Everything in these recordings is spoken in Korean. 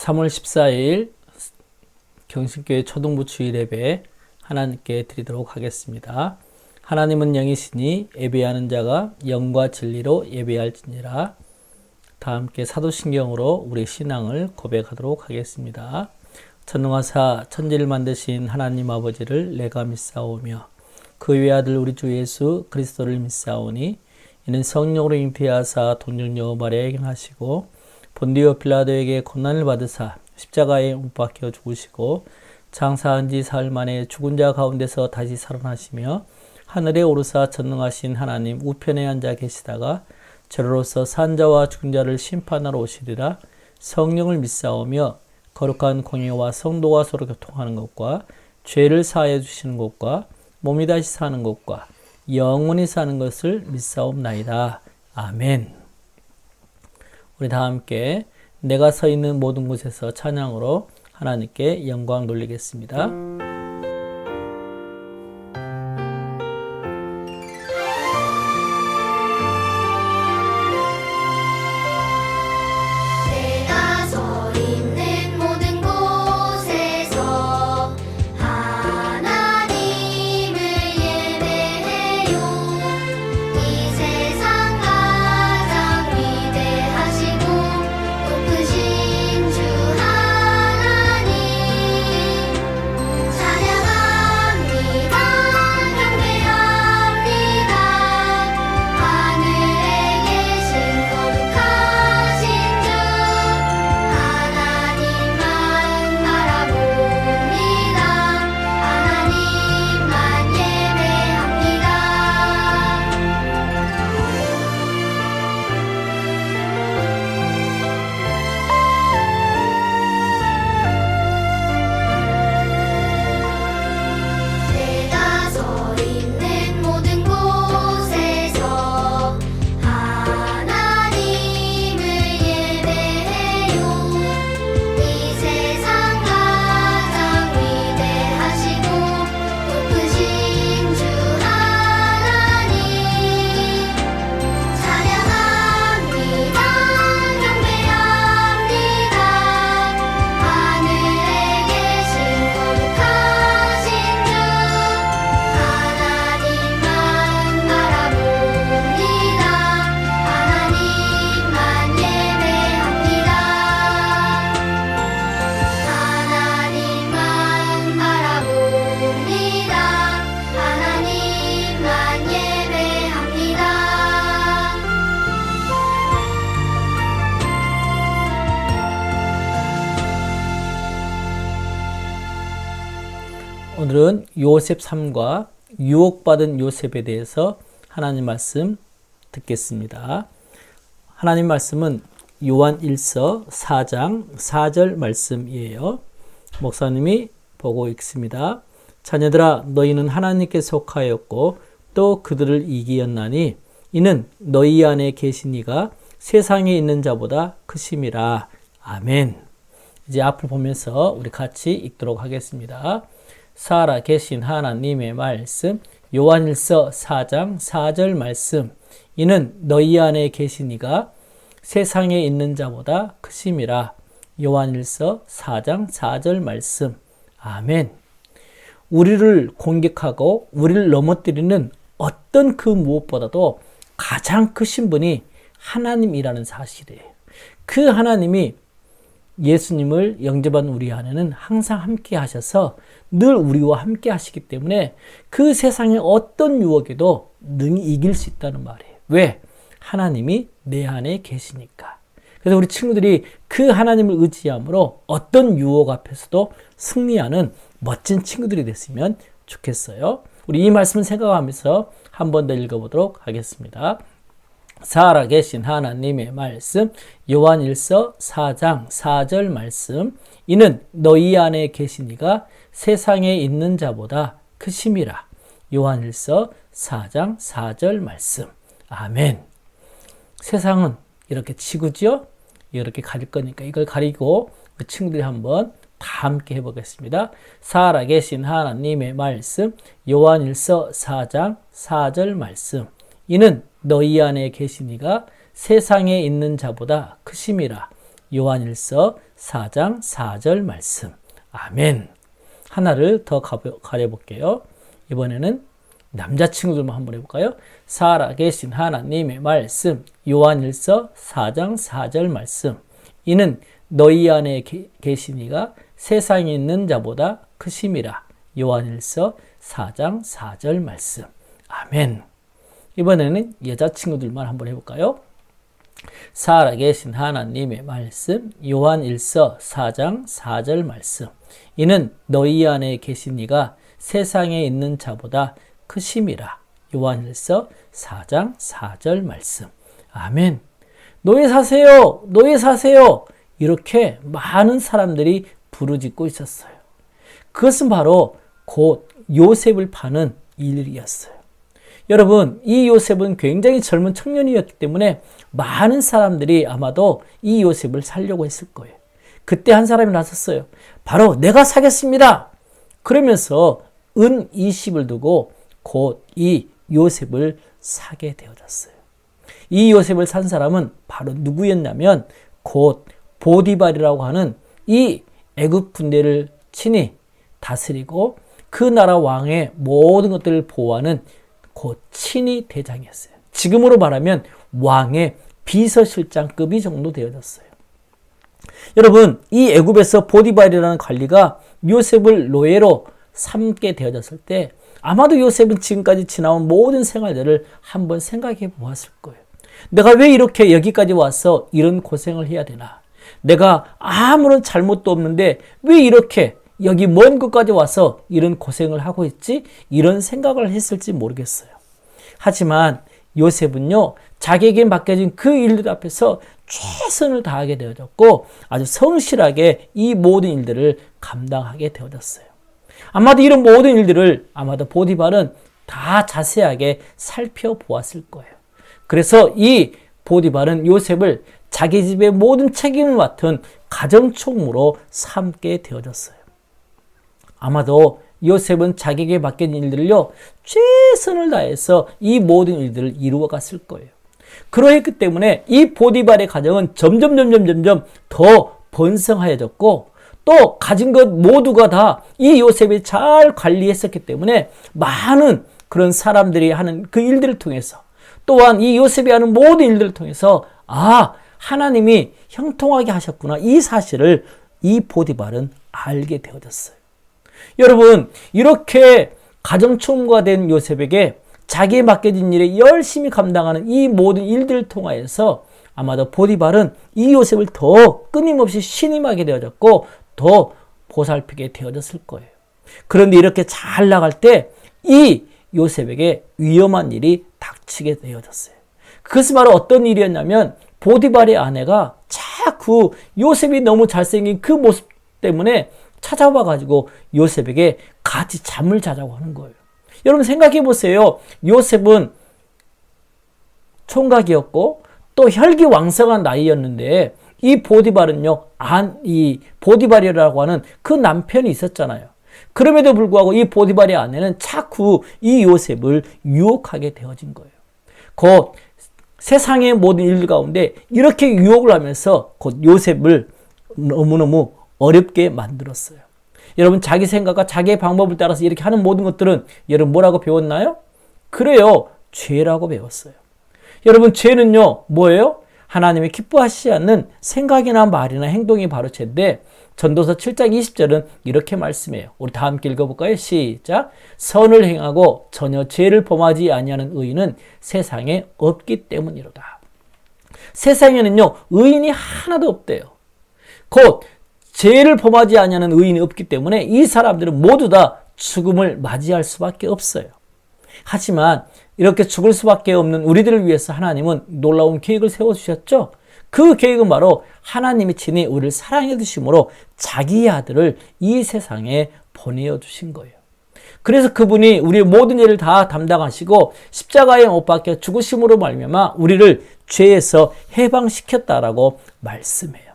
3월 14일 경신교회 초등부 주일 예배 하나님께 드리도록 하겠습니다. 하나님은 영이시니 예배하는 자가 영과 진리로 예배할지니라. 다 함께 사도신경으로 우리 신앙을 고백하도록 하겠습니다. 전능하사 천지를 만드신 하나님 아버지를 내가 믿사오며 그 외아들 우리 주 예수 그리스도를 믿사오니 이는 성령으로 잉태하사 동정녀 마리아에게 행하시고 본디오 빌라도에게 고난을 받으사 십자가에 못 박혀 죽으시고 장사한 지 사흘 만에 죽은 자 가운데서 다시 살아나시며 하늘에 오르사 전능하신 하나님 우편에 앉아 계시다가 저로서 산 자와 죽은 자를 심판하러 오시리라. 성령을 믿사오며 거룩한 공예와 성도가 서로 교통하는 것과 죄를 사하여 주시는 것과 몸이 다시 사는 것과 영원히 사는 것을 믿사옵나이다. 아멘. 우리 다 함께 내가 서 있는 모든 곳에서 찬양으로 하나님께 영광 돌리겠습니다. 오늘은 요셉 삶과 유혹받은 요셉에 대해서 하나님 말씀 듣겠습니다. 하나님 말씀은 요한 1서 4장 4절 말씀이에요. 목사님이 보고 읽습니다. 자녀들아 너희는 하나님께 속하였고 또 그들을 이기었나니 이는 너희 안에 계신 이가 세상에 있는 자보다 크심이라. 아멘. 이제 앞을 보면서 우리 같이 읽도록 하겠습니다. 살아 계신 하나님의 말씀, 요한일서 4장 4절 말씀. 이는 너희 안에 계신 이가 세상에 있는 자보다 크심이라. 요한일서 4장 4절 말씀. 아멘. 우리를 공격하고 우리를 넘어뜨리는 어떤 그 무엇보다도 가장 크신 분이 하나님이라는 사실이에요. 그 하나님이 예수님을 영접한 우리 안에는 항상 함께 하셔서 늘 우리와 함께 하시기 때문에 그 세상의 어떤 유혹에도 능히 이길 수 있다는 말이에요. 왜? 하나님이 내 안에 계시니까. 그래서 우리 친구들이 그 하나님을 의지함으로 어떤 유혹 앞에서도 승리하는 멋진 친구들이 됐으면 좋겠어요. 우리 이 말씀을 생각하면서 한 번 더 읽어보도록 하겠습니다. 살아계신 하나님의 말씀, 요한일서 4장 4절 말씀. 이는 너희 안에 계신 이가 세상에 있는 자보다 크심이라. 요한일서 4장 4절 말씀. 아멘. 세상은 이렇게 치고죠? 이렇게 가릴 거니까 이걸 가리고 그 친구들이 한번 다 함께 해보겠습니다. 살아계신 하나님의 말씀, 요한일서 4장 4절 말씀. 이는 너희 안에 계신 이가 세상에 있는 자보다 크심이라. 요한일서 4장 4절 말씀. 아멘. 하나를 더 가려볼게요. 이번에는 남자친구들만 한번 해볼까요? 살아계신 하나님의 말씀. 요한일서 4장 4절 말씀. 이는 너희 안에 계신 이가 세상에 있는 자보다 크심이라. 요한일서 4장 4절 말씀. 아멘. 이번에는 여자친구들만 한번 해볼까요? 살아계신 하나님의 말씀. 요한일서 4장 4절 말씀. 이는 너희 안에 계신 이가 세상에 있는 자보다 크심이라. 요한일서 4장 4절 말씀. 아멘. 노예 사세요. 노예 사세요. 이렇게 많은 사람들이 부르짖고 있었어요. 그것은 바로 곧 요셉을 파는 일이었어요. 여러분, 이 요셉은 굉장히 젊은 청년이었기 때문에 많은 사람들이 아마도 이 요셉을 살려고 했을 거예요. 그때 한 사람이 나섰어요. 바로 내가 사겠습니다. 그러면서 은 20을 두고 곧 이 요셉을 사게 되어졌어요. 이 요셉을 산 사람은 바로 누구였냐면 곧 보디발이라고 하는 이 애굽 군대를 친히 다스리고 그 나라 왕의 모든 것들을 보호하는 곧 친위 대장이었어요. 지금으로 말하면 왕의 비서실장급이 정도 되어졌어요. 여러분, 이 애굽에서 보디발이라는 관리가 요셉을 노예로 삼게 되어졌을 때 아마도 요셉은 지금까지 지나온 모든 생활들을 한번 생각해 보았을 거예요. 내가 왜 이렇게 여기까지 와서 이런 고생을 해야 되나? 내가 아무런 잘못도 없는데 왜 이렇게 여기 먼 곳까지 와서 이런 고생을 하고 있지? 이런 생각을 했을지 모르겠어요. 하지만 요셉은요, 자기에게 맡겨진 그 일들 앞에서 최선을 다하게 되어졌고 아주 성실하게 이 모든 일들을 감당하게 되어졌어요. 아마도 이런 모든 일들을 아마도 보디발은 다 자세하게 살펴보았을 거예요. 그래서 이 보디발은 요셉을 자기 집의 모든 책임을 맡은 가정총무로 삼게 되어졌어요. 아마도 요셉은 자기에게 맡겨진 일들을요, 최선을 다해서 이 모든 일들을 이루어 갔을 거예요. 그러했기 때문에 이 보디발의 가정은 점점 더 번성하여졌고 또 가진 것 모두가 다 이 요셉이 잘 관리했었기 때문에 많은 그런 사람들이 하는 그 일들을 통해서 또한 이 요셉이 하는 모든 일들을 통해서 하나님이 형통하게 하셨구나, 이 사실을 이 보디발은 알게 되어졌어요. 여러분, 이렇게 가정총무가 된 요셉에게 자기에 맡겨진 일에 열심히 감당하는 이 모든 일들을 통하여서 아마도 보디발은 이 요셉을 더 끊임없이 신임하게 되어졌고 더 보살피게 되어졌을 거예요. 그런데 이렇게 잘 나갈 때 이 요셉에게 위험한 일이 닥치게 되어졌어요. 그것은 바로 어떤 일이었냐면 보디발의 아내가 자꾸 요셉이 너무 잘생긴 그 모습 때문에 찾아와가지고 요셉에게 같이 잠을 자자고 하는 거예요. 여러분 생각해 보세요. 요셉은 총각이었고 또 혈기왕성한 나이였는데 이 보디발은요, 이 보디발이라고 하는 그 남편이 있었잖아요. 그럼에도 불구하고 이 보디발의 아내는 자꾸 이 요셉을 유혹하게 되어진 거예요. 곧 세상의 모든 일들 가운데 이렇게 유혹을 하면서 곧 요셉을 너무너무 어렵게 만들었어요. 여러분, 자기 생각과 자기의 방법을 따라서 이렇게 하는 모든 것들은 여러분 뭐라고 배웠나요? 그래요, 죄라고 배웠어요. 여러분, 죄는요 뭐예요? 하나님이 기뻐하시지 않는 생각이나 말이나 행동이 바로 죄인데 전도서 7장 20절은 이렇게 말씀해요. 우리 다 함께 읽어볼까요? 시작. 선을 행하고 전혀 죄를 범하지 아니하는 의인은 세상에 없기 때문이로다. 세상에는요 의인이 하나도 없대요. 곧 죄를 범하지 아니하는 의인이 없기 때문에 이 사람들은 모두 다 죽음을 맞이할 수밖에 없어요. 하지만 이렇게 죽을 수밖에 없는 우리들을 위해서 하나님은 놀라운 계획을 세워주셨죠. 그 계획은 바로 하나님이 친히 우리를 사랑해 주심으로 자기의 아들을 이 세상에 보내어 주신 거예요. 그래서 그분이 우리의 모든 일을 다 담당하시고 십자가에 못 박혀 죽으심으로 말미암아 우리를 죄에서 해방시켰다라고 말씀해요.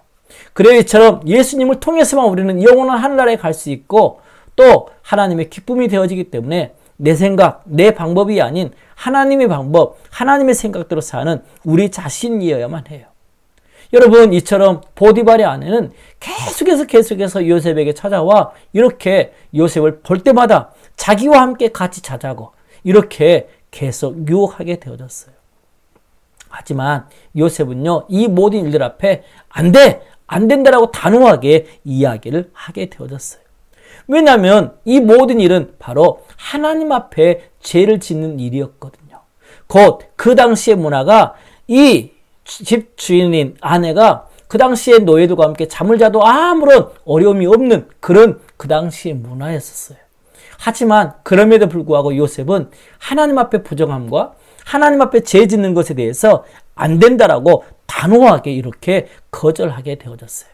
그래요, 이처럼 예수님을 통해서만 우리는 영원한 하늘나라에 갈 수 있고 또 하나님의 기쁨이 되어지기 때문에 내 생각, 내 방법이 아닌 하나님의 방법, 하나님의 생각대로 사는 우리 자신이어야만 해요. 여러분, 이처럼 보디발의 아내는 계속해서 요셉에게 찾아와 이렇게 요셉을 볼 때마다 자기와 함께 같이 자자고 이렇게 계속 유혹하게 되어졌어요. 하지만 요셉은요, 이 모든 일들 앞에 안 된다라고 단호하게 이야기를 하게 되어졌어요. 왜냐하면 이 모든 일은 바로 하나님 앞에 죄를 짓는 일이었거든요. 곧 그 당시의 문화가 이 집 주인인 아내가 그 당시의 노예들과 함께 잠을 자도 아무런 어려움이 없는 그런 그 당시의 문화였었어요. 하지만 그럼에도 불구하고 요셉은 하나님 앞에 부정함과 하나님 앞에 죄 짓는 것에 대해서 안 된다라고 단호하게 이렇게 거절하게 되어졌어요.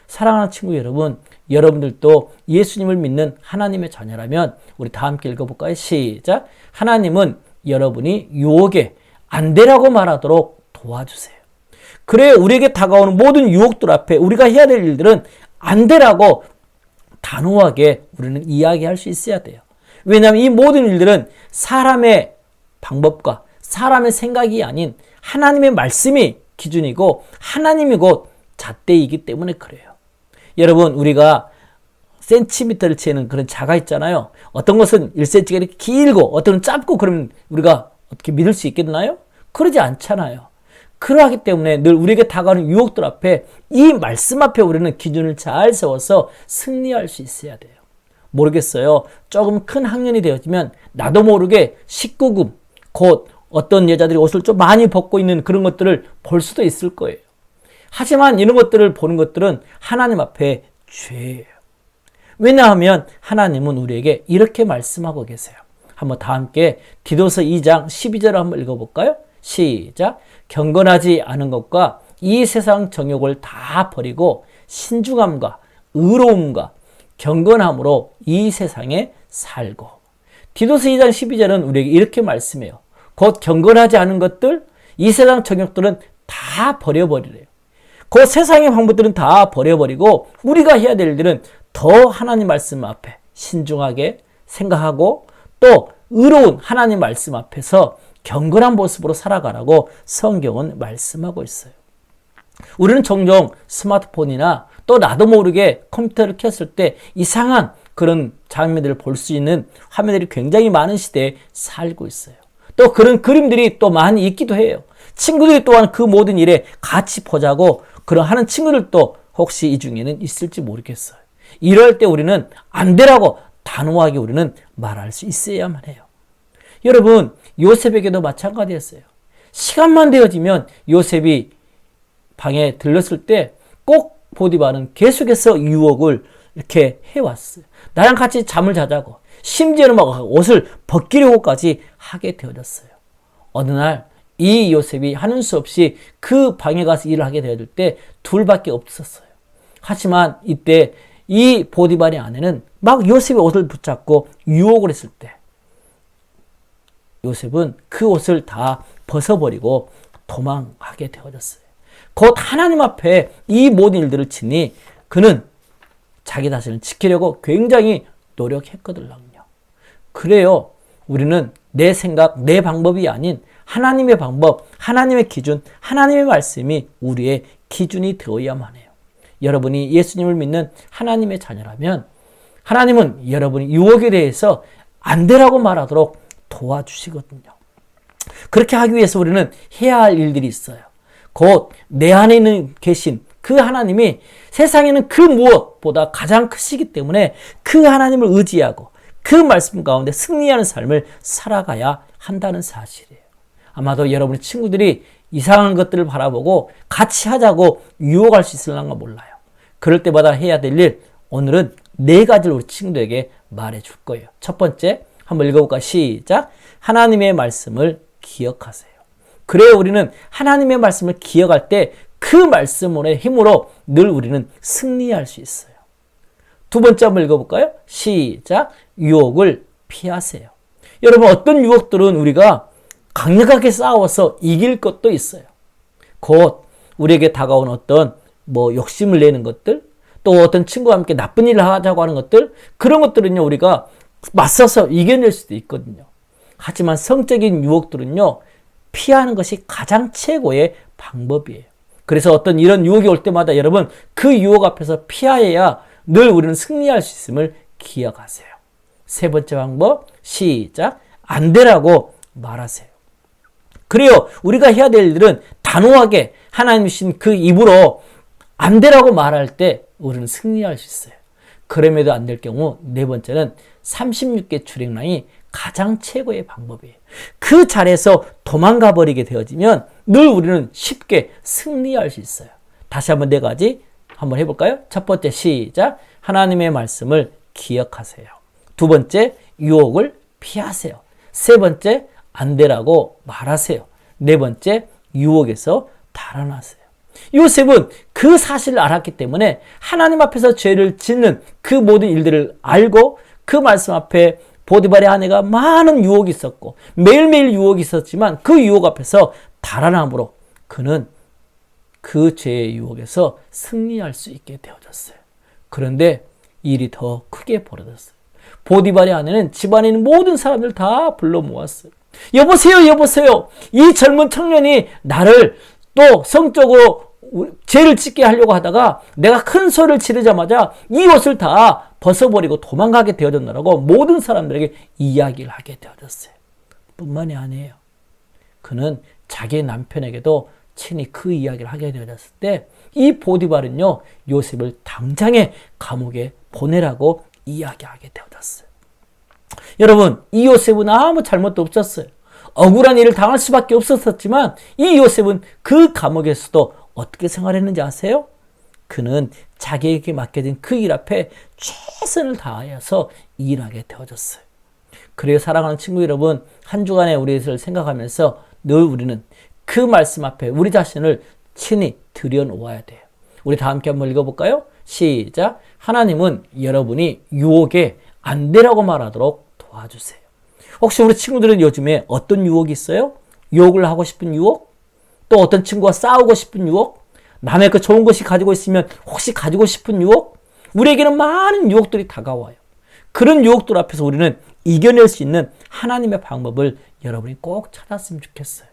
사랑하는 친구 여러분, 여러분들도 예수님을 믿는 하나님의 자녀라면 우리 다 함께 읽어볼까요? 시작. 하나님은 여러분이 유혹에 안 되라고 말하도록 도와주세요. 그래, 우리에게 다가오는 모든 유혹들 앞에 우리가 해야 될 일들은 안 되라고 단호하게 우리는 이야기할 수 있어야 돼요. 왜냐하면 이 모든 일들은 사람의 방법과 사람의 생각이 아닌 하나님의 말씀이 기준이고 하나님이 곧 잣대이기 때문에 그래요. 여러분, 우리가 센티미터를 재는 그런 자가 있잖아요. 어떤 것은 1cm가 이렇게 길고 어떤 건 짧고 그러면 우리가 어떻게 믿을 수 있겠나요? 그러지 않잖아요. 그러하기 때문에 늘 우리에게 다가오는 유혹들 앞에 이 말씀 앞에 우리는 기준을 잘 세워서 승리할 수 있어야 돼요. 모르겠어요. 조금 큰 학년이 되어지면 나도 모르게 19금 곧 어떤 여자들이 옷을 좀 많이 벗고 있는 그런 것들을 볼 수도 있을 거예요. 하지만 이런 것들을 보는 것들은 하나님 앞에 죄예요. 왜냐하면 하나님은 우리에게 이렇게 말씀하고 계세요. 한번 다 함께 디도서 2장 12절을 한번 읽어볼까요? 시작. 경건하지 않은 것과 이 세상 정욕을 다 버리고 신중함과 의로움과 경건함으로 이 세상에 살고. 디도서 2장 12절은 우리에게 이렇게 말씀해요. 곧 경건하지 않은 것들, 이 세상 정욕들은 다 버려버리래요. 그 세상의 방법들은 다 버려버리고 우리가 해야 될 일들은 더 하나님 말씀 앞에 신중하게 생각하고 또 의로운 하나님 말씀 앞에서 경건한 모습으로 살아가라고 성경은 말씀하고 있어요. 우리는 종종 스마트폰이나 또 나도 모르게 컴퓨터를 켰을 때 이상한 그런 장면들을 볼 수 있는 화면들이 굉장히 많은 시대에 살고 있어요. 또 그런 그림들이 또 많이 있기도 해요. 친구들이 또한 그 모든 일에 같이 보자고 그런 하는 친구들도 혹시 이 중에는 있을지 모르겠어요. 이럴 때 우리는 안 되라고 단호하게 우리는 말할 수 있어야만 해요. 여러분, 요셉에게도 마찬가지였어요. 시간만 되어지면 요셉이 방에 들렀을 때 꼭 보디발은 계속해서 유혹을 이렇게 해왔어요. 나랑 같이 잠을 자자고 심지어는 막 옷을 벗기려고까지 하게 되어졌어요. 어느 날 이 요셉이 하는 수 없이 그 방에 가서 일을 하게 되어질 때 둘밖에 없었어요. 하지만 이때 이 보디발의 아내는 막 요셉의 옷을 붙잡고 유혹을 했을 때 요셉은 그 옷을 다 벗어버리고 도망하게 되어졌어요. 곧 하나님 앞에 이 모든 일들을 치니 그는 자기 자신을 지키려고 굉장히 노력했거든요. 그래요. 우리는 내 생각, 내 방법이 아닌 하나님의 방법, 하나님의 기준, 하나님의 말씀이 우리의 기준이 되어야만 해요. 여러분이 예수님을 믿는 하나님의 자녀라면 하나님은 여러분이 유혹에 대해서 안 되라고 말하도록 도와주시거든요. 그렇게 하기 위해서 우리는 해야 할 일들이 있어요. 곧 내 안에 계신 그 하나님이 세상에는 그 무엇보다 가장 크시기 때문에 그 하나님을 의지하고 그 말씀 가운데 승리하는 삶을 살아가야 한다는 사실이에요. 아마도 여러분의 친구들이 이상한 것들을 바라보고 같이 하자고 유혹할 수 있을런가 몰라요. 그럴 때마다 해야 될 일, 오늘은 4가지를 우리 친구들에게 말해줄 거예요. 첫 번째, 한번 읽어볼까? 시작. 하나님의 말씀을 기억하세요. 그래 우리는 하나님의 말씀을 기억할 때 그 말씀의 힘으로 늘 우리는 승리할 수 있어요. 두 번째 한번 읽어볼까요? 시작. 유혹을 피하세요. 여러분, 어떤 유혹들은 우리가 강력하게 싸워서 이길 것도 있어요. 곧 우리에게 다가온 어떤 욕심을 내는 것들, 또 어떤 친구와 함께 나쁜 일을 하자고 하는 것들, 그런 것들은요 우리가 맞서서 이겨낼 수도 있거든요. 하지만 성적인 유혹들은요 피하는 것이 가장 최고의 방법이에요. 그래서 어떤 이런 유혹이 올 때마다 여러분 그 유혹 앞에서 피하여야 늘 우리는 승리할 수 있음을 기억하세요. 세 번째 방법, 시작. 안 되라고 말하세요. 그래요. 우리가 해야 될 일은 단호하게 하나님 주신 그 입으로 안 되라고 말할 때 우리는 승리할 수 있어요. 그럼에도 안 될 경우 네 번째는 36개 출행랑이 가장 최고의 방법이에요. 그 자리에서 도망가 버리게 되어지면 늘 우리는 쉽게 승리할 수 있어요. 다시 한번 네 가지 한번 해볼까요? 첫 번째, 시작. 하나님의 말씀을 기억하세요. 두 번째, 유혹을 피하세요. 세 번째, 안 되라고 말하세요. 네 번째, 유혹에서 달아나세요. 요셉은 그 사실을 알았기 때문에 하나님 앞에서 죄를 짓는 그 모든 일들을 알고 그 말씀 앞에 보디발의 아내가 많은 유혹이 있었고 매일매일 유혹이 있었지만 그 유혹 앞에서 달아남으로 그는 그 죄의 유혹에서 승리할 수 있게 되어졌어요. 그런데 일이 더 크게 벌어졌어요. 보디발의 아내는 집안에 있는 모든 사람들 다 불러 모았어요. 여보세요, 여보세요. 이 젊은 청년이 나를 또 성적으로 죄를 짓게 하려고 하다가 내가 큰 소리를 지르자마자 이 옷을 다 벗어버리고 도망가게 되어졌노라고 모든 사람들에게 이야기를 하게 되어졌어요. 뿐만이 아니에요. 그는 자기 남편에게도 친히 그 이야기를 하게 되어졌을 때 이 보디발은요, 요셉을 당장에 감옥에 보내라고 이야기하게 되어졌어요. 여러분, 이 요셉은 아무 잘못도 없었어요. 억울한 일을 당할 수밖에 없었지만 이 요셉은 그 감옥에서도 어떻게 생활했는지 아세요? 그는 자기에게 맡겨진 그 일 앞에 최선을 다하여서 일하게 되어졌어요. 그래요, 사랑하는 친구 여러분, 한 주간의 우리를 생각하면서 늘 우리는 그 말씀 앞에 우리 자신을 친히 들여놓아야 돼요. 우리 다 함께 한번 읽어볼까요? 시작. 하나님은 여러분이 유혹에 안 되라고 말하도록 도와주세요. 혹시 우리 친구들은 요즘에 어떤 유혹이 있어요? 유혹을 하고 싶은 유혹? 또 어떤 친구와 싸우고 싶은 유혹? 남의 그 좋은 것이 가지고 있으면 혹시 가지고 싶은 유혹? 우리에게는 많은 유혹들이 다가와요. 그런 유혹들 앞에서 우리는 이겨낼 수 있는 하나님의 방법을 여러분이 꼭 찾았으면 좋겠어요.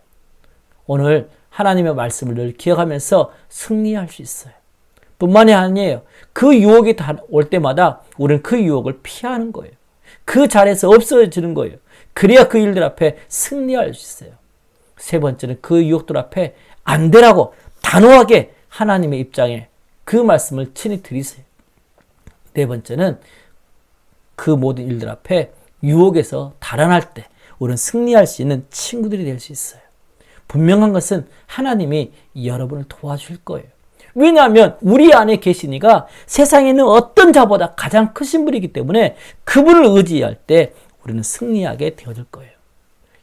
오늘 하나님의 말씀을 늘 기억하면서 승리할 수 있어요. 뿐만이 아니에요. 그 유혹이 올 때마다 우리는 그 유혹을 피하는 거예요. 그 자리에서 없어지는 거예요. 그래야 그 일들 앞에 승리할 수 있어요. 세 번째는 그 유혹들 앞에 안 되라고 단호하게 하나님의 입장에 그 말씀을 친히 드리세요. 네 번째는 그 모든 일들 앞에 유혹에서 달아날 때 우리는 승리할 수 있는 친구들이 될 수 있어요. 분명한 것은 하나님이 여러분을 도와줄 거예요. 왜냐하면 우리 안에 계시니가 세상에 있는 어떤 자보다 가장 크신 분이기 때문에 그분을 의지할 때 우리는 승리하게 되어질 거예요.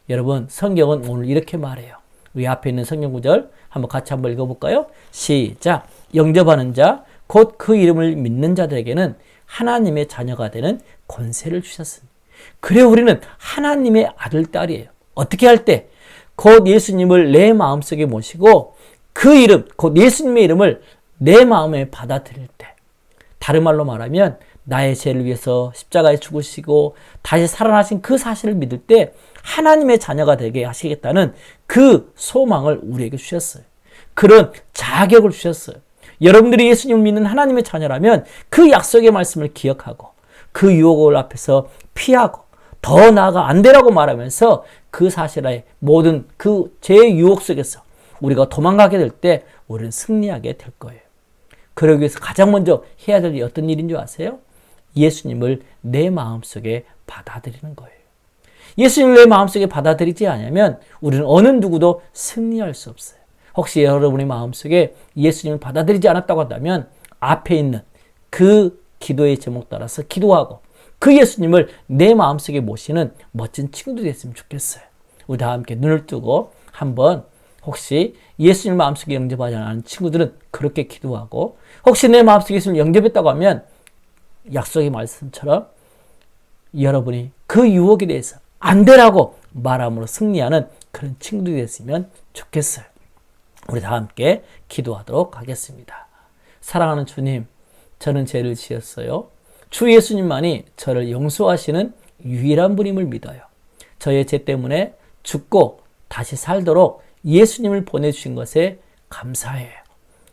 여러분, 성경은 오늘 이렇게 말해요. 우리 앞에 있는 성경 구절 같이 한번 읽어볼까요? 시작. 영접하는 자, 곧 그 이름을 믿는 자들에게는 하나님의 자녀가 되는 권세를 주셨습니다. 그래 우리는 하나님의 아들, 딸이에요. 어떻게 할 때? 곧 예수님을 내 마음속에 모시고 그 이름, 곧 예수님의 이름을 내 마음에 받아들일 때. 다른 말로 말하면 나의 죄를 위해서 십자가에 죽으시고 다시 살아나신 그 사실을 믿을 때 하나님의 자녀가 되게 하시겠다는 그 소망을 우리에게 주셨어요. 그런 자격을 주셨어요. 여러분들이 예수님을 믿는 하나님의 자녀라면 그 약속의 말씀을 기억하고 그 유혹을 앞에서 피하고 더 나아가 안 되라고 말하면서 그 사실의 모든 그 죄의 유혹 속에서 우리가 도망가게 될 때 우리는 승리하게 될 거예요. 그러기 위해서 가장 먼저 해야 될 일이 어떤 일인 줄 아세요? 예수님을 내 마음속에 받아들이는 거예요. 예수님을 내 마음속에 받아들이지 않으면 우리는 어느 누구도 승리할 수 없어요. 혹시 여러분의 마음속에 예수님을 받아들이지 않았다고 한다면 앞에 있는 그 기도의 제목 따라서 기도하고 그 예수님을 내 마음속에 모시는 멋진 친구들이 됐으면 좋겠어요. 우리 다 함께 눈을 뜨고 한번 혹시 예수님 마음속에 영접하지 않은 친구들은 그렇게 기도하고 혹시 내 마음속에 예수님을 영접했다고 하면 약속의 말씀처럼 여러분이 그 유혹에 대해서 안 되라고 말함으로 승리하는 그런 친구들이 됐으면 좋겠어요. 우리 다 함께 기도하도록 하겠습니다. 사랑하는 주님, 저는 죄를 지었어요. 주 예수님만이 저를 용서하시는 유일한 분임을 믿어요. 저의 죄 때문에 죽고 다시 살도록 예수님을 보내주신 것에 감사해요.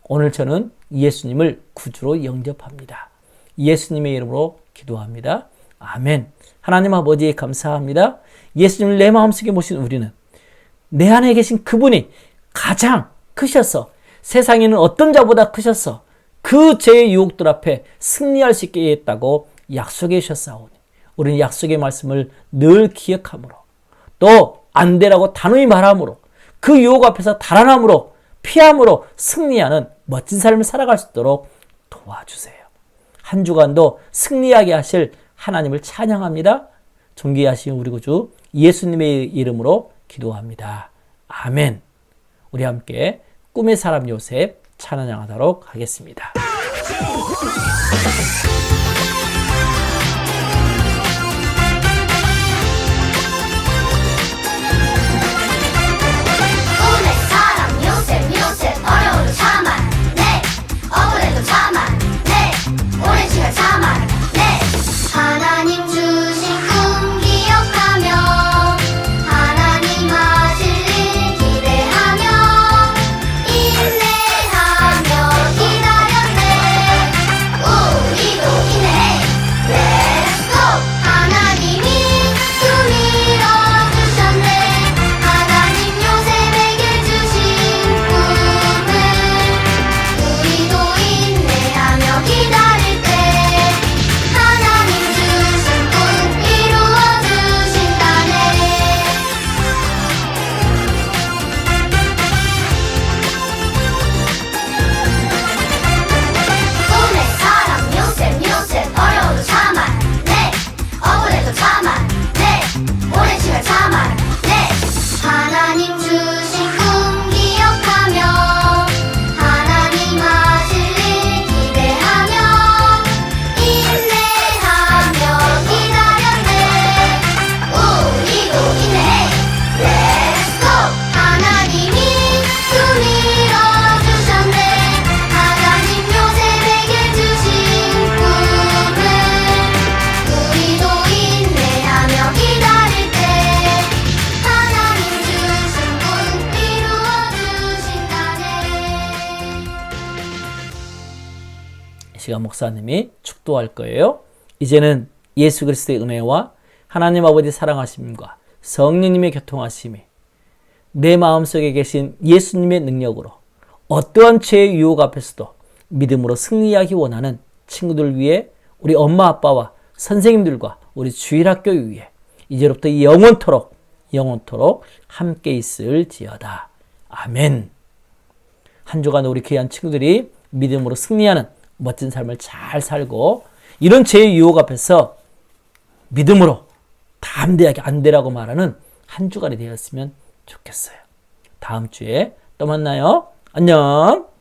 오늘 저는 예수님을 구주로 영접합니다. 예수님의 이름으로 기도합니다. 아멘. 하나님 아버지 감사합니다. 예수님을 내 마음속에 모신 우리는 내 안에 계신 그분이 가장 크셔서 세상에는 어떤 자보다 크셔서 그 죄의 유혹들 앞에 승리할 수 있게 했다고 약속해 주셨사오니 우리는 약속의 말씀을 늘 기억함으로 또 안 되라고 단호히 말함으로 그 유혹 앞에서 달아남으로 피함으로 승리하는 멋진 삶을 살아갈 수 있도록 도와주세요. 한 주간도 승리하게 하실 하나님을 찬양합니다. 존귀하신 우리 구주 예수님의 이름으로 기도합니다. 아멘. 우리 함께 꿈의 사람 요셉 찬양하도록 하겠습니다. 어려워도 참아내 억울해도 참아내 오랜 시간 참아내 하나님 주신 꿈 기억하며 하나님 하실 일 기대하며 인내하며 기다렸네 우리도 인내해 Let's go 하나님이 두 밀어주셨네 하나님 요셉에게 주신 우리도 인내하며 기다릴 때 하나님 주신 꿈 이루어 주신다네 꿈의 사람 요셉 어려워도 참아내 억울해도 참아내 오랜 시간 참아내 하나님 주신 꿈 기억하며 하나님 하실 일 기대하며 인내하며 기다렸네 우리도 인내해 Let's go 하나님이 두 밀어주셨네 하나님 요셉에게 주신 꿈을 우리도 인내하며 기다릴 때 하나님 주신 꿈 이루어 주신다네 이 시간 목사님이 축도할 거예요. 이제는 예수 그리스도의 은혜와 하나님 아버지 사랑하심과 성령님의 교통하심이 내 마음속에 계신 예수님의 능력으로 어떠한 죄의 유혹 앞에서도 믿음으로 승리하기 원하는 친구들 위해 우리 엄마 아빠와 선생님들과 우리 주일학교 위에 이제로부터 영원토록 함께 있을지어다. 아멘. 한 주간 우리 귀한 친구들이 믿음으로 승리하는 멋진 삶을 잘 살고 이런 죄의 유혹 앞에서 믿음으로 담대하게 안 되라고 말하는 한 주간이 되었으면 좋겠어요. 다음 주에 또 만나요. 안녕.